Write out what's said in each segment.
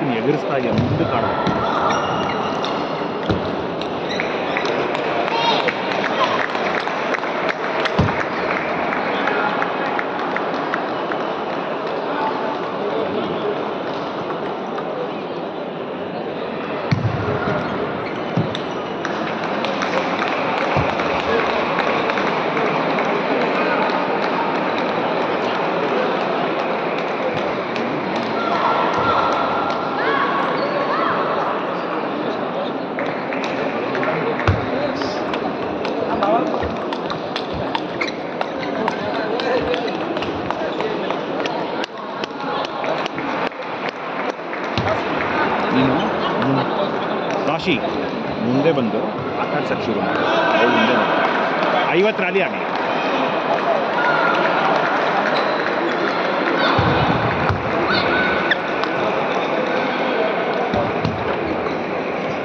ಅಶ್ವಿನ್ ಎಗರಿಸ್ತಾ ಇದೆಯಾ ಮುಂದೆ ಕಾಣಬೇಕು. ನೀನು ರಾಶಿ ಮುಂದೆ ಬಂದು ಆಟಾಡ್ಸೋಕ್ಕೆ ಶುರು ಮಾಡಿ. ಅವಳು ಮುಂದೆ ಬಂದು 50 ರಾಲಿ ಆಗಲಿ.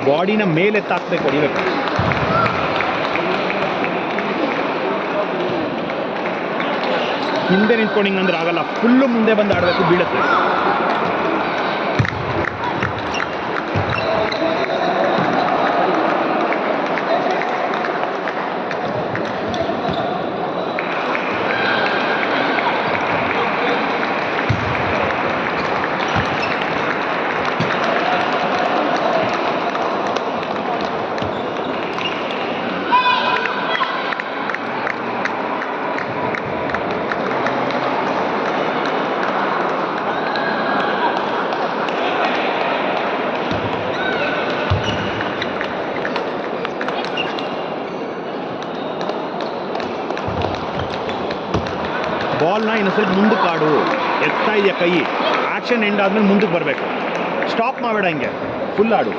ಬಾಡಿನ ಮೇಲೆ ಎತ್ತಾಕ್ಬೇಕು, ಹೊಡಿಬೇಕು. ಹಿಂದೆ ನಿಂತ್ಕೊಂಡು ಹಿಂಗಂದ್ರೆ ಆಗಲ್ಲ, ಫುಲ್ಲು ಮುಂದೆ ಬಂದು ಆಡಬೇಕು, ಬೀಳುತ್ತೆ. ಬಾಲ್ನ ಇನ್ನು ಸ್ವಲ್ಪ ಮುಂದಕ್ಕೆ ಆಡು. ಎತ್ತಾ ಇದೆಯಾ ಕೈ, ಆ್ಯಕ್ಷನ್ ಎಂಡ್ ಆದ್ಮೇಲೆ ಮುಂದಕ್ಕೆ ಬರಬೇಕು. ಸ್ಟಾಪ್ ಮಾಡಬೇಡ, ಹಿಂಗೆ ಫುಲ್ ಆಡು.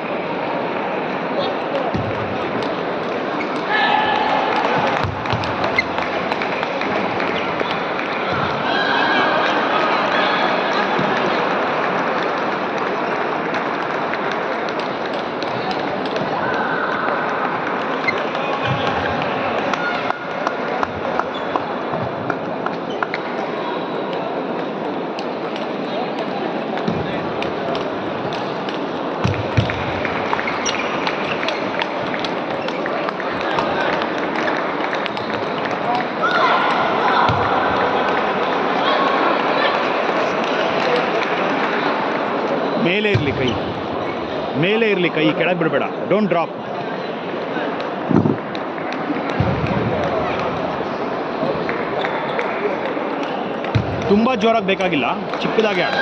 ಮೇಲೆ ಇರಲಿ ಕೈ, ಮೇಲೆ ಇರಲಿ ಕೈ, ಕೆಳಗೆ ಬಿಡಬೇಡ. Don't drop. ತುಂಬ ಜೋರಾಗಿ ಬೇಕಾಗಿಲ್ಲ, ಚಿಕ್ಕದಾಗಿ ಆಡು.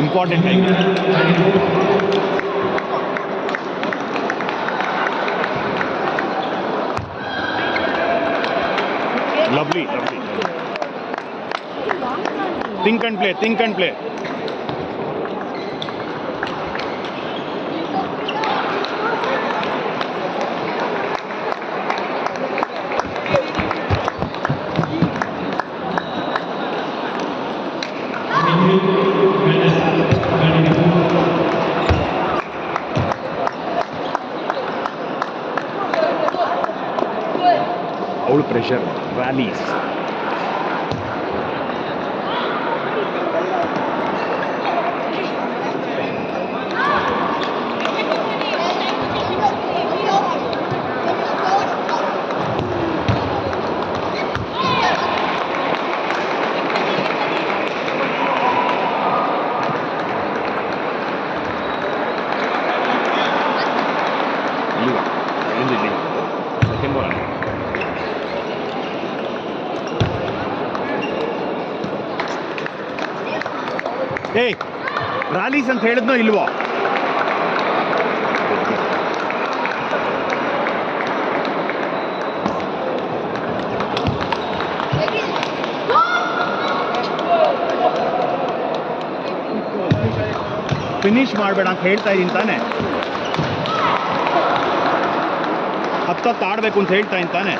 Important time. Lovely lovely. Think and play, think and play. ಅವಳು ಪ್ರೆಷರ್ ರ್ಯಾಲೀಸ್. Second ball. ಏಯ್, ರ್ಯಾಲೀಸ್ ಅಂತ ಹೇಳಿದ್ನೋ ಇಲ್ವೋ? ಫಿನಿಶ್ ಮಾಡಬೇಡ ಅಂತ ಹೇಳ್ತಾ ಇದ್ದೀನಿ ತಾನೆ. ಹತ್ತತ್ತು ಆಡಬೇಕು ಅಂತ ಹೇಳ್ತಾ ಇದ್ದೀನಿ ತಾನೆ.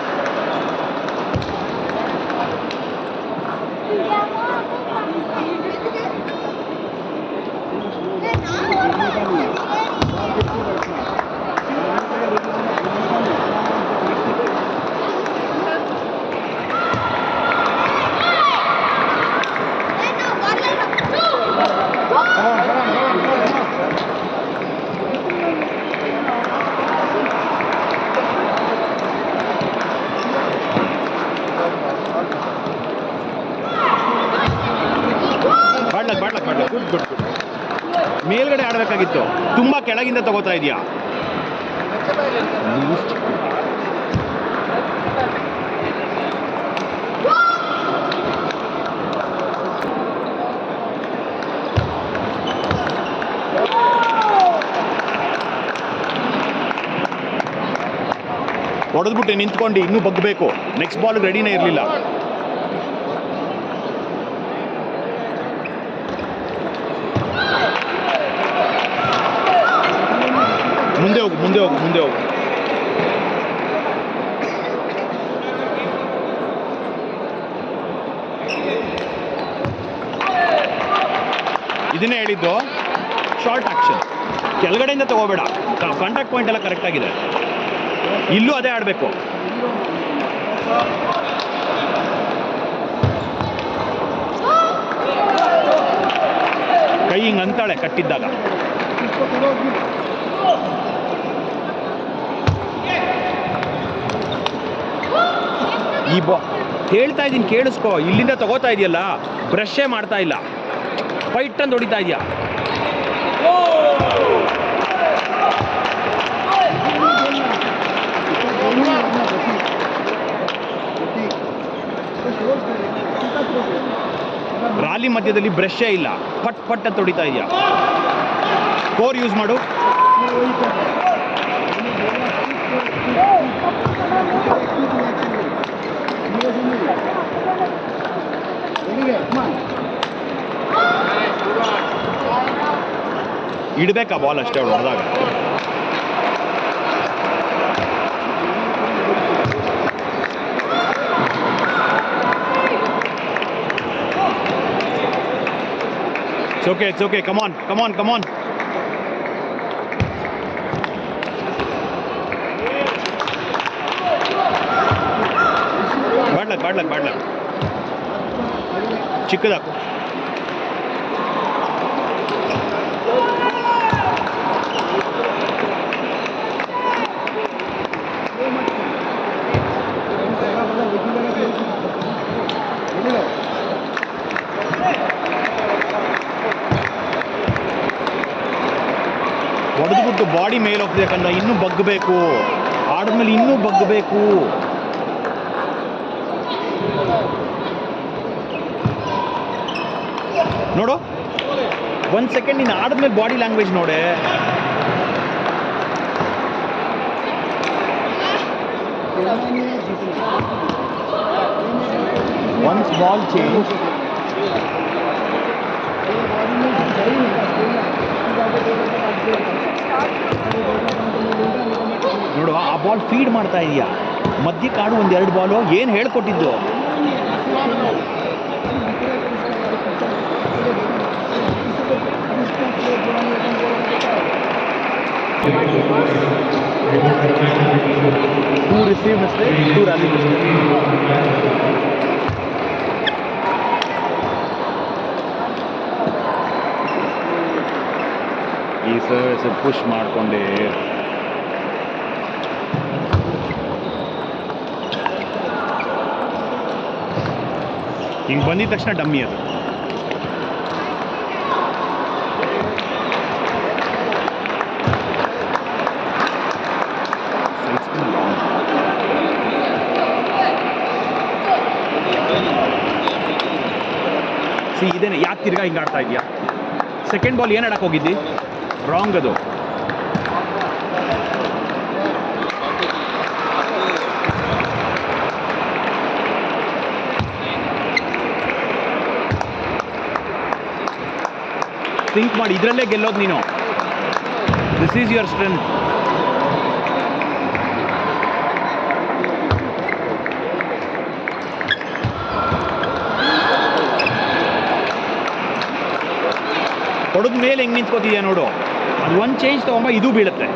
Good good good. ಮೇಲ್ಗಡೆ ಆಡಬೇಕಾಗಿತ್ತು, ತುಂಬ ಕೆಳಗಿಂದ ತಗೋತಾ ಇದೆಯಾ. ಹೊಡೆದ್ಬಿಟ್ಟೆ ನಿಂತ್ಕೊಂಡು ಇನ್ನೂ ಬಗ್ಗಬೇಕು. ನೆಕ್ಸ್ಟ್ ಬಾಲ್ ರೆಡಿನೇ ಇರಲಿಲ್ಲ. ಮುಂದೆ ಹೋಗು ಮುಂದೆ ಹೋಗು ಮುಂದೆ ಹೋಗು. ಇದನ್ನೇ ಹೇಳಿದ್ದು, ಶಾರ್ಟ್ ಆಕ್ಷನ್, ಕೆಳಗಡೆಯಿಂದ ತಗೋಬೇಡ. ಕಾಂಟ್ಯಾಕ್ಟ್ ಪಾಯಿಂಟ್ ಎಲ್ಲ ಕರೆಕ್ಟ್ ಆಗಿದೆ. ಇಲ್ಲೂ ಅದೇ ಆಡಬೇಕು. ಕೈ ಹಿಂಗೆ ಅಂತಾಳೆ ಕಟ್ಟಿದ್ದಾಗ. ಈ ಹೇಳ್ತಾ ಇದ್ದೀನಿ ಕೇಳಿಸ್ಕೊ. ಇಲ್ಲಿಂದ ತಗೋತಾ ಇದೆಯಲ್ಲ, ಬ್ರಷೇ ಮಾಡ್ತಾ ಇಲ್ಲ, ಫೈಟ್ ಅಂತ ಹೊಡಿತಾ ಇದೆಯಾ. ರಾಲಿ ಮಧ್ಯದಲ್ಲಿ ಬ್ರಷೇ ಇಲ್ಲ, ಪಟ್ ಪಟ್ ಅಂತ ಹೊಡಿತಾ ಇದೆಯಾ. ಕೋರ್ ಯೂಸ್ ಮಾಡು. ಇಡಬೇಕಾ ಬಾಲ್ ಅಷ್ಟೇ ಅವಳು ಹೊಡೆದಾಗ. It's okay. Come on. Bad luck. ಚಿಕ್ಕದಾಕು. ಹೊಡೆದ್ಬಿಟ್ಟು ಬಾಡಿ ಮೇಲೆ ಹೋಗ್ಬೇಕಂದ್ರೆ ಇನ್ನೂ ಬಗ್ಗಬೇಕು. ಆಡಿದ್ಮೇಲೆ ಇನ್ನೂ ಬಗ್ಗಬೇಕು. ನೋಡು, 1 ಸೆಕೆಂಡ್ ನೀನು ಆಡಿದ್ಮೇಲೆ ಬಾಡಿ ಲ್ಯಾಂಗ್ವೇಜ್ ನೋಡೆ. ಒನ್ಸ್ ಬಾಲ್ ಚೇಂಜ್, ನೋಡು ಆ ಬಾಲ್ ಫೀಡ್ ಮಾಡ್ತಾ ಇದೆಯಾ. ಮಧ್ಯಕ್ಕೆ ಆಡು 1-2 ಬಾಲು. ಏನು ಹೇಳ್ಕೊಟ್ಟಿದ್ದು? Who received mistake? Who rally mistake? ಈ ಸರ್ ಪುಷ್ ಮಾಡಿಕೊಂಡೆ. ಹಿಂಗೆ ಬಂದಿದ ತಕ್ಷಣ ಡಮ್ಮಿ ಅದು. ಇದೇನೆ ಯಾಕೆ ತಿರ್ಗಾ ಹಿಂಗೆ ಆಡ್ತಾ ಇದೆಯಾ? ಸೆಕೆಂಡ್ ಬಾಲ್ ಏನು ಆಡಕ್ಕೆ ಹೋಗಿದ್ದಿ? ರಾಂಗ್ ಅದು. ಥಿಂಕ್ ಮಾಡಿ, ಇದರಲ್ಲೇ ಗೆಲ್ಲೋದು ನೀನು. This is your strength. ಹೊಡೆದ ಮೇಲೆ ಹೆಂಗೆ ನಿಂತ್ಕೋತಿದ್ಯಾ ನೋಡು, ಅದು ಒಂದು ಚೇಂಜ್ ತೊಗೊಂಬ, ಇದು ಬೀಳುತ್ತೆ.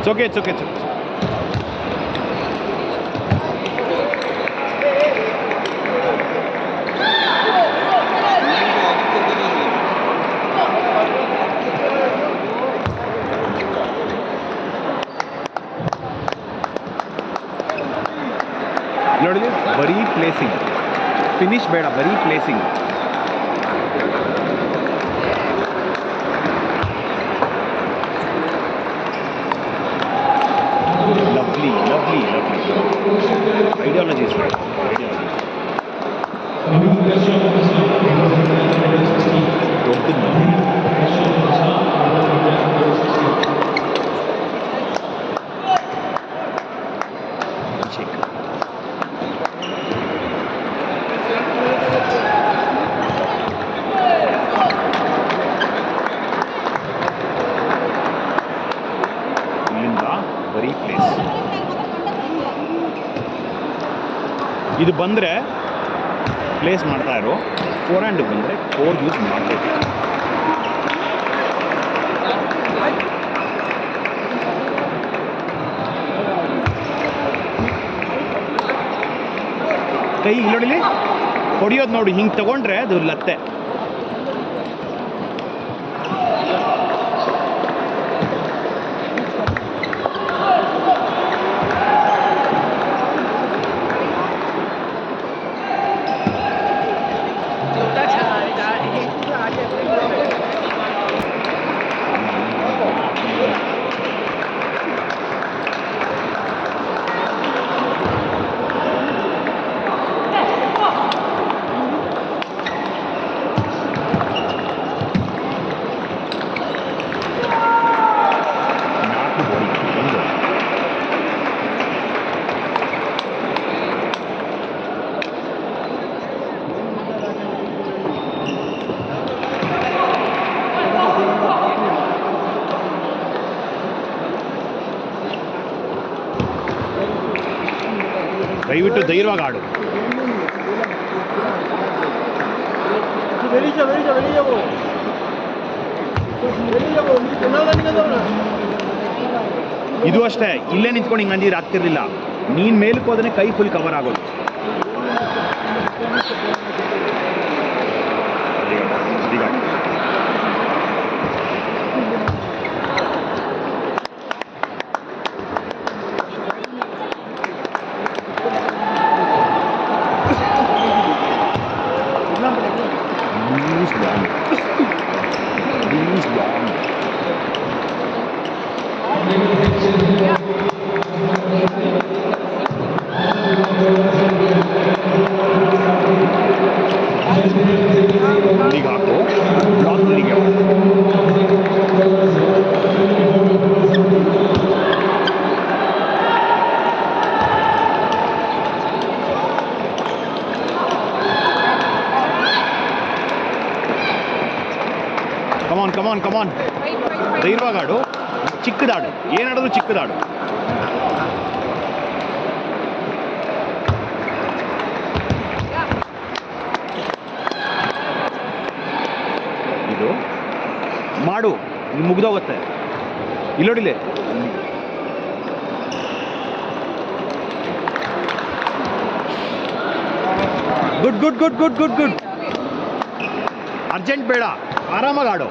It's okay, it's okay, it's okay. ನೋಡಿ, ಬರೀ ಪ್ಲೇಸಿಂಗ್, ಫಿನಿಶ್ ಬೇಡ, ಬರೀ placing. Lovely, lovely, lovely. Ideology is right. Ideology. Check. ಇಲ್ಲಿಂದ ಬರೀ ಪ್ಲೇಸ್. ಇದು ಬಂದರೆ ಪ್ಲೇಸ್ ಮಾಡ್ತಾ ಇರೋ, ಫೋರ್ ಹ್ಯಾಂಡ್ ಬಂದರೆ ಫೋರ್ ಯೂಸ್ ಮಾಡಬೇಕು. ಕೈ ಇಲ್ಲೊಡಿಲಿ ಹೊಡಿಯೋದು ನೋಡಿ, ಹಿಂಗೆ ತಗೊಂಡ್ರೆ ಅದು ಲತ್ತೆ. ದಯವಿಟ್ಟು ಧೈರ್ಯವಾಗಿ ಆಡು. ಇದು ಅಷ್ಟೇ, ಇಲ್ಲೇ ನಿಂತ್ಕೊಂಡು ಹಿಂಗೆ ಅಂದಿದ್ರೆ ಆಗ್ತಿರ್ಲಿಲ್ಲ. ನೀನು ಮೇಲಕ್ಕೆ ಹೋದ್ರೆ ಕೈ ಫುಲ್ ಕವರ್ ಆಗೋದು. ಈಗ ಹಾಕು, ಬ್ಲಾಕ್ ಇಲ್ಲಿಗೆ. ಕಮಾನ್ ಕಮಾನ್ ಕಮಾನ್, ಧೈರ್ಯವಾಗಿ ಆಡು, ಚಿಕ್ಕದಾಡು, ಏನಾಡಿದ್ರು ಚಿಕ್ಕದಾಡು. ಇದು ಮಾಡು, ಮುಗ್ದೋಗುತ್ತೆ. ಇಲ್ಲೋಡಿಲೆ, good good good good good good. Urgent ಬೇಡ, ಆರಾಮಾಗಿ ಆಡು,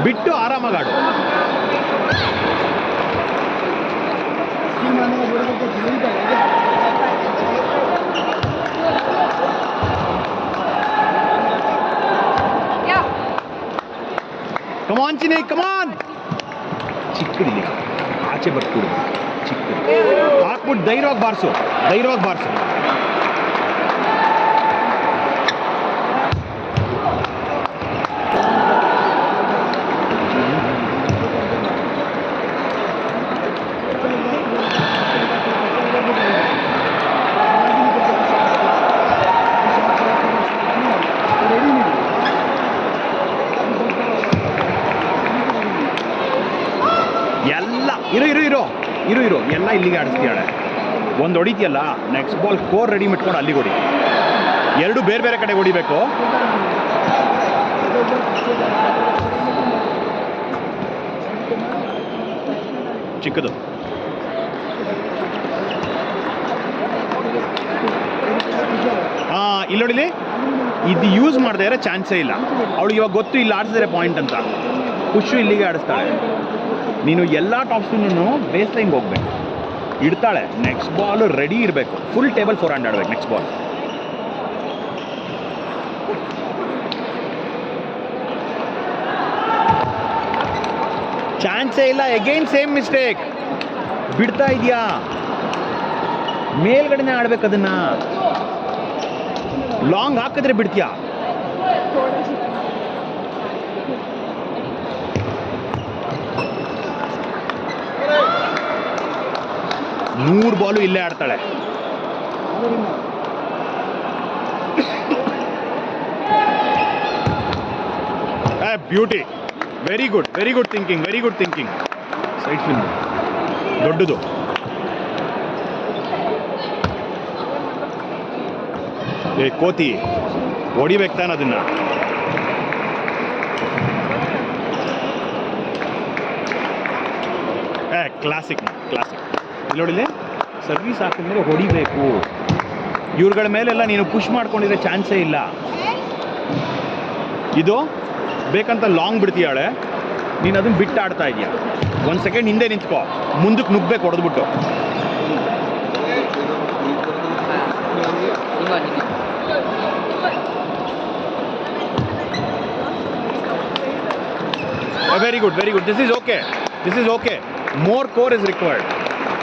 ಬಿಟ್ಟು ಆರಾಮಾಗಿ ಆಡು. ಕಮಾನ್ ಚಿನಿ, ಕಮಾನ್. ಚಿಕ್ಕದಿಲ್ಲ, ಆಚೆ ಬರ್ಕೊಡು, ಚಿಕ್ಕದು ಹಾಕ್ಬಿಟ್ಟು ಧೈರ್ಯವಾಗಿ ಬಾರಿಸು, ಧೈರ್ಯವಾಗಿ ಬಾರಿಸು. ಇರು ಇರು ಇರು ಇರು ಇರು ಎಲ್ಲ ಇಲ್ಲಿಗೆ ಆಡಿಸ್ತೀಯಾಳೆ. ಒಂದು ಹೊಡಿತೀಯಲ್ಲ, ನೆಕ್ಸ್ಟ್ ಬಾಲ್ ಕೋರ್ ರೆಡಿ ಇಟ್ಕೊಂಡು ಅಲ್ಲಿಗೆ ಹೊಡಿ. ಎರಡು ಬೇರೆ ಬೇರೆ ಕಡೆ ಹೊಡಿಬೇಕು. ಚಿಕ್ಕದು ಇಲ್ಲಿ ನೋಡಿಲಿ, ಇದು ಯೂಸ್ ಮಾಡದೇ ಇರೋ ಚಾನ್ಸೇ ಇಲ್ಲ. ಅವಳಿಗೆ ಇವಾಗ ಗೊತ್ತು ಇಲ್ಲಿ ಆಡಿಸಿದ್ರೆ ಪಾಯಿಂಟ್ ಅಂತ. ಖುಷು ಇಲ್ಲಿಗೆ ಆಡಿಸ್ತಾಳೆ. ನೀನು ಎಲ್ಲ ಟಾಪ್ ಸ್ಪಿನ್ನು ಬೇಸ್ ಲೈನ್ಗೆ ಹೋಗ್ಬೇಕು, ಇಡ್ತಾಳೆ. ನೆಕ್ಸ್ಟ್ ಬಾಲ್ ರೆಡಿ ಇರಬೇಕು. ಫುಲ್ ಟೇಬಲ್ 4 ಹ್ಯಾಂಡ್ ಆಡ್ಬೇಕು ನೆಕ್ಸ್ಟ್ ಬಾಲ್. ಚಾನ್ಸೇ ಇಲ್ಲ. Again same mistake. ಬಿಡ್ತಾ ಇದೆಯಾ, ಮೇಲ್ಗಡೆನೆ ಆಡ್ಬೇಕು. ಅದನ್ನ ಲಾಂಗ್ ಹಾಕಿದ್ರೆ ಬಿಡ್ತೀಯಾ. ಮೂರು ಬಾಲು ಇಲ್ಲೇ ಆಡ್ತಾಳೆ. Beauty. Very good, very good thinking, very good thinking. Side fin ದೊಡ್ಡದು. ಕೋತಿ ಹೊಡಿಬೇಕು ತಾನೆ ಅದನ್ನ. Classic classic. ಇಲ್ಲಿ ನೋಡಿಲೆ, ಸರ್ವಿಸ್ ಹಾಕಿದ್ಮೇಲೆ ಹೊಡಿಬೇಕು. ಇವ್ರುಗಳ ಮೇಲೆಲ್ಲ ನೀನು ಪುಷ್ ಮಾಡ್ಕೊಂಡಿದ್ರೆ ಚಾನ್ಸೇ ಇಲ್ಲ. ಇದು ಬೇಕಂತ ಲಾಂಗ್ ಬಿಡ್ತೀಯಾಳೆ, ನೀನು ಅದನ್ನ ಬಿಟ್ಟು ಆಡ್ತಾ ಇದೀಯ. 1 ಸೆಕೆಂಡ್ ಹಿಂದೆ ನಿಂತ್ಕೋ, ಮುಂದಕ್ಕೆ ನುಗ್ಬೇಕು ಹೊಡೆದ್ಬಿಟ್ಟು. Very good, very good. This is okay, this is okay. More core is required.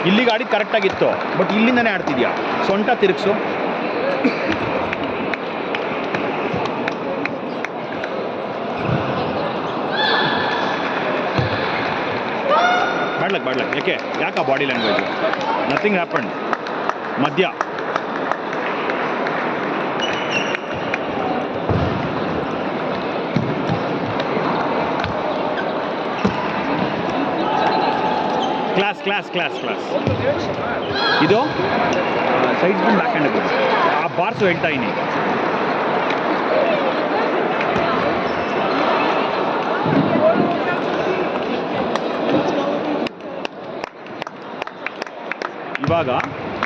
ಇಲ್ಲಿಗೆ ಆಡಿ ಕರೆಕ್ಟಾಗಿತ್ತು, ಬಟ್ ಇಲ್ಲಿಂದನೇ ಆಡ್ತಿದ್ಯಾ. ಸೊಂಟ ತಿರುಗಿಸು. ಬಾಡ್ಲಕ್ ಯಾಕೆ ಬಾಡಿ ಲ್ಯಾಂಗ್ವೇಜ್? Nothing happen. ಮಧ್ಯ ಕ್ಲಾಸ್. ಇದು ಸೈಡ್ ಸ್ಪಿನ್ ಬ್ಯಾಕ್ ಹ್ಯಾಂಡ್ ಆ ಬಾರ್ಸು ಹೇಳ್ತಾ ಇದೀನಿ. ಇವಾಗ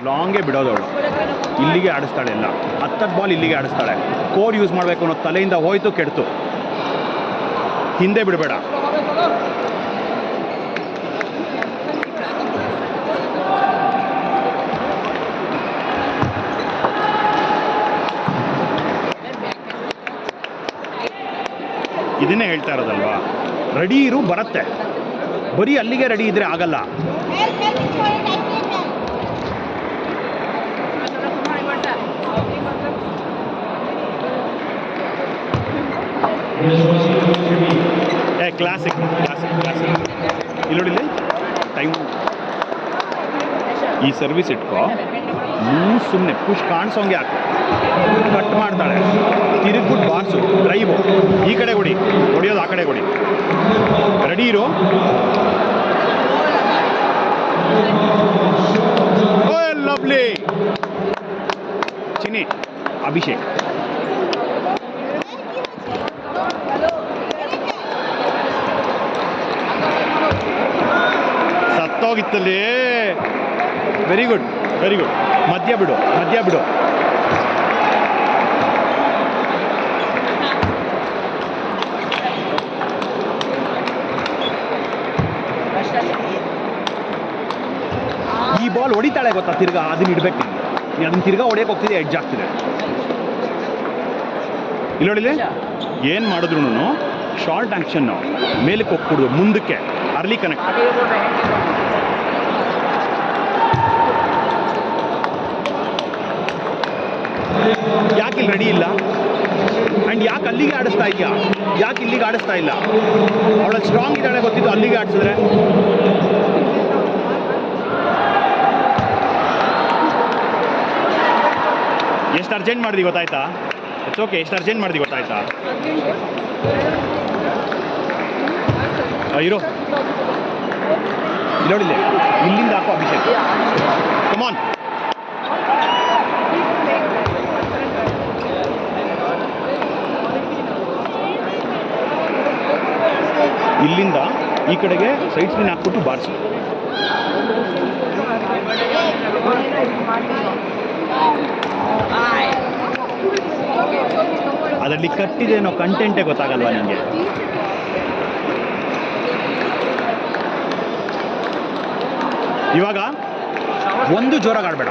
ಲಾಂಗೇ ಬಿಡೋದು ಅವಳು. ಇಲ್ಲಿಗೆ ಆಡಿಸ್ತಾಳೆ. ಎಲ್ಲ 10 ಬಾಲ್ ಇಲ್ಲಿಗೆ ಆಡಿಸ್ತಾಳೆ. ಕೋರ್ ಯೂಸ್ ಮಾಡಬೇಕು ಅನ್ನೋ ತಲೆಯಿಂದ ಹೋಯ್ತು, ಕೆಡ್ತು. ಹಿಂದೆ ಬಿಡಬೇಡ. ಇದನ್ನೇ ಹೇಳ್ತಾ ಇರೋದಲ್ವಾ, ರೆಡಿ ಇರು, ಬರುತ್ತೆ. ಬರೀ ಅಲ್ಲಿಗೆ ರೆಡಿ ಇದ್ರೆ ಆಗಲ್ಲ. ಕ್ಲಾಸಿಕ್. ಇಲ್ಲಿ ನೋಡಿಲ್ಲ, ಟೈಮ್. ಈ ಸರ್ವಿಸ್ ಇಟ್ಕೋ. ಸುಮ್ಮನೆ ಪುಷ್ ಕಾಣಿಸೋಂಗೆ ಹಾಕು. ಕಟ್ ಮಾಡ್ತಾಳೆ, ತಿರುಗ್ಬಿಟ್ಟು ಬಾರ್ಸು, ಡ್ರೈವು. ಈ ಕಡೆ ಹೊಡಿ, ಹೊಡಿಯೋದು ಆ ಕಡೆ ಹೊಡಿ. ರೆಡಿ ಇರು. ಲವ್ಲಿ. ಚಿನಿ, ಅಭಿಷೇಕ್. ಸತ್ತೋಗಿತ್ತಲ್ಲಿ. Very good, very good. ಮಧ್ಯ ಬಿಡು. ಈ ಬಾಲ್ ಹೊಡಿತಾಳೆ ಗೊತ್ತಾ, ತಿರ್ಗಾ ಅದನ್ನ ಇಡ್ಬೇಕು. ನೀನು ಅದನ್ನ ತಿರ್ಗಾ ಹೊಡಿಯಕ್ಕೆ ಹೋಗ್ತಿದೆ, ಎಡ್ಜ್ ಆಗ್ತಿದೆ. ಇಲ್ಲಿ ನೋಡಿಲ್ಲ, ಏನು ಮಾಡಿದ್ರು ಶಾರ್ಟ್ ಆ್ಯಕ್ಷನ್ನು ಮೇಲಕ್ಕೆ ಹೋಗ್ಬಿಡುದು, ಮುಂದಕ್ಕೆ ಅರ್ಲಿ ಕನೆಕ್ಟ್. ಯಾಕೆ ಇಲ್ಲಿ ರೆಡಿ ಇಲ್ಲ? ಆ್ಯಂಡ್ ಯಾಕೆ ಅಲ್ಲಿಗೆ ಆಡಿಸ್ತಾ ಇದೆಯಾ? ಯಾಕೆ ಇಲ್ಲಿಗೆ ಆಡಿಸ್ತಾ ಇಲ್ಲ? ಅವಳ ಸ್ಟ್ರಾಂಗ್ ಇದ್ದಾಳೆ ಗೊತ್ತಿದ್ದು, ಅಲ್ಲಿಗೆ ಆಡಿಸಿದ್ರೆ. ಎಷ್ಟು ಅರ್ಜೆಂಟ್ ಮಾಡಿದಿ ಗೊತ್ತಾಯ್ತಾ? It's okay. ಎಷ್ಟು ಅರ್ಜೆಂಟ್ ಮಾಡಿದಿ ಗೊತ್ತಾಯ್ತಾ? ಇರೋ ನೋಡಿಲ್ಲ, ಇಲ್ಲಿಂದ ಹಾಕೋ ಅಭಿಷೇಕ್. ಕಮಾನ್. ಇಲ್ಲಿಂದ ಈ ಕಡೆಗೆ ಸೈಡ್ ಸ್ಪಿನ್ ಹಾಕ್ಬಿಟ್ಟು ಬಾರಿಸು. ಅದರಲ್ಲಿ ಕಟ್ಟಿದೇನೋ ಕಂಟೆಂಟೇ ಗೊತ್ತಾಗಲ್ವಾ ನಿಮಗೆ? ಇವಾಗ ಒಂದು ಜೋರಾಗಿ ಆಡಬೇಡ.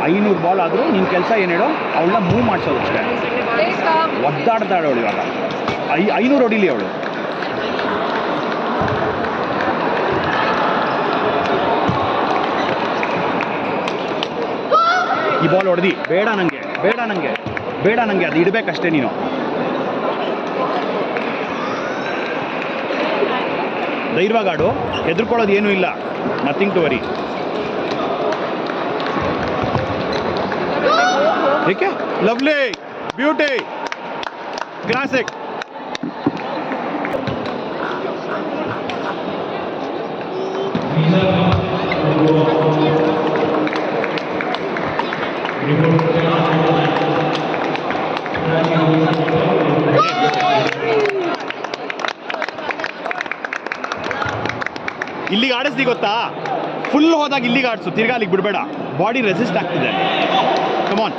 500 ಬಾಲ್ ಆದರೂ ನಿನ್ನ ಕೆಲಸ ಏನು ಹೇಳೋ, ಅವಳನ್ನ ಮೂವ್ ಮಾಡಿಸೋದು ಅಷ್ಟೇ. ಒದ್ದಾಡ್ದಾಳು ಅವಳು. ಇವಾಗ 500 ಹೊಡಿಲಿ ಅವಳು. ಈ ಬಾಲ್ ಹೊಡೆದಿ, ಬೇಡ ನನಗೆ, ಬೇಡ ನನಗೆ, ಬೇಡ ನನಗೆ, ಅದು ಇಡಬೇಕಷ್ಟೇ ನೀನು. ಧೈರ್ಯವಾಗಿ ಆಡು, ಹೆದರ್ಕೊಳ್ಳೋದು ಏನೂ ಇಲ್ಲ, ನಥಿಂಗ್ ಟು ವರಿ. ಏಕೆ? Lovely, beauty, classic. ಇಲ್ಲಿಗೆ ಆಡಿಸ್ದಿ ಗೊತ್ತಾ? ಫುಲ್ ಹೋದಾಗ ಇಲ್ಲಿಗೆ ಆಡಿಸು, ತಿರ್ಗಾ ಅಲ್ಲಿಗೆ ಬಿಡಬೇಡ. ಬಾಡಿ ರೆಸಿಸ್ಟ್ ಆಗ್ತಿದೆ. ಕಮಾನ್.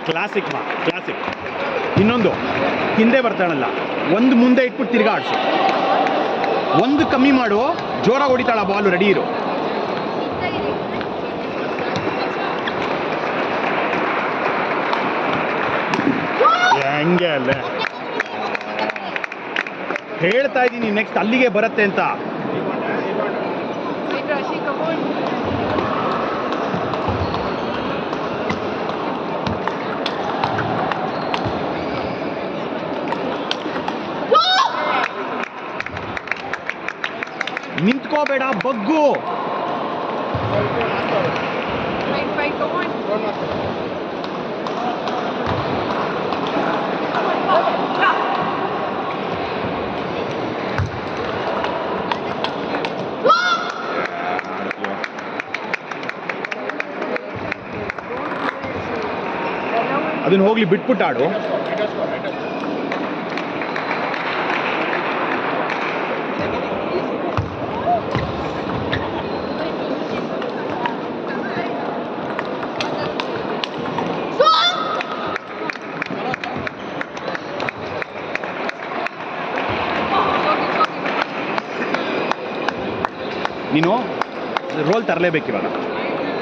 ಕ್ಲಾಸಿಕ್ ಮಾ, ಕ್ಲಾಸಿಕ್. ಇನ್ನೊಂದು ಹಿಂದೆ ಬರ್ತಾಳಲ್ಲ, ಒಂದು ಮುಂದೆ ಇಟ್ಬಿಟ್ಟು ತಿರ್ಗಾ ಆಡಿಸು. ಒಂದು ಕಮ್ಮಿ ಮಾಡು, ಜೋರಾಗಿ ಹೊಡಿತಾಳ ಬಾಲು. ರೆಡಿ ಇರು. ಹಂಗೆ ಅಲ್ಲೇ ಹೇಳ್ತಾ ಇದ್ದೀನಿ, ನೆಕ್ಸ್ಟ್ ಅಲ್ಲಿಗೆ ಬರುತ್ತೆ ಅಂತ. ನಿಂತ್ಕೋಬೇಡ, ಬಗ್ಗು. ಅದನ್ನ ಹೋಗ್ಲಿ ಬಿಟ್ಬಿಟ್ಟಾಡು. ನೀನು ರೋಲ್ ತರಲೇಬೇಕು ಇವಾಗ.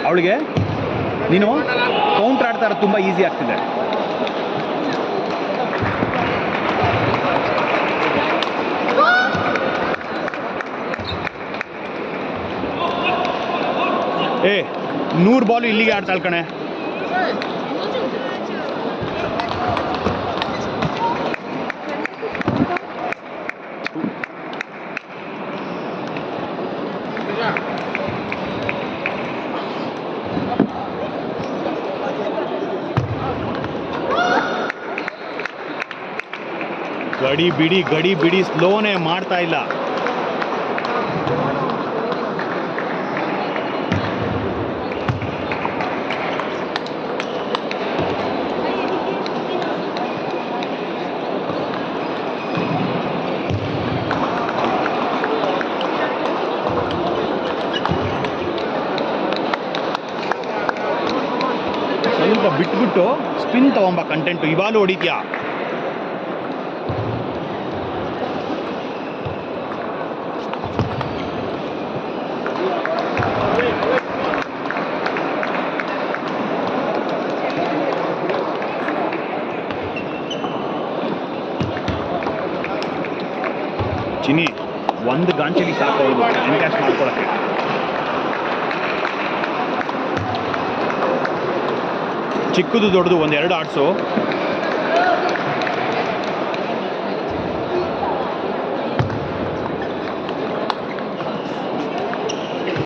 ಅವಳಿಗೆ ನೀನು ಕೌಂಟ್ರ್ ಆಡ್ತಾ ಇರೋದು ತುಂಬ ಈಸಿ ಆಗ್ತಿದೆ. ಏ 100 ಬಾಲು ಇಲ್ಲಿಗೆ ಆಡ್ತಾಳ್ ಕಣೆ. ಗಡಿ ಬಿಡಿ ಸ್ಲೋನೇ ಮಾಡ್ತಾ ಇಲ್ಲ. ಸ್ವಲ್ಪ ಬಿಟ್ಬಿಟ್ಟು ಸ್ಪಿನ್ ತಗೊಂಬ. ಕಂಟೆಂಟು ಇವಾಗಲೂ ಹೊಡಿತೀಯಾ? ಚಿನಿ, ಒಂದು ಗಾಂಚಲಿ ಸಾಕು ಅವ್ರಿಗೆ ಎನ್ಕ್ಯಾಶ್ ಮಾಡ್ಕೊಳಕ್ಕೆ. ಚಿಕ್ಕದು ದೊಡ್ಡದು ಒಂದೆರಡು ಆಡ್ಸು.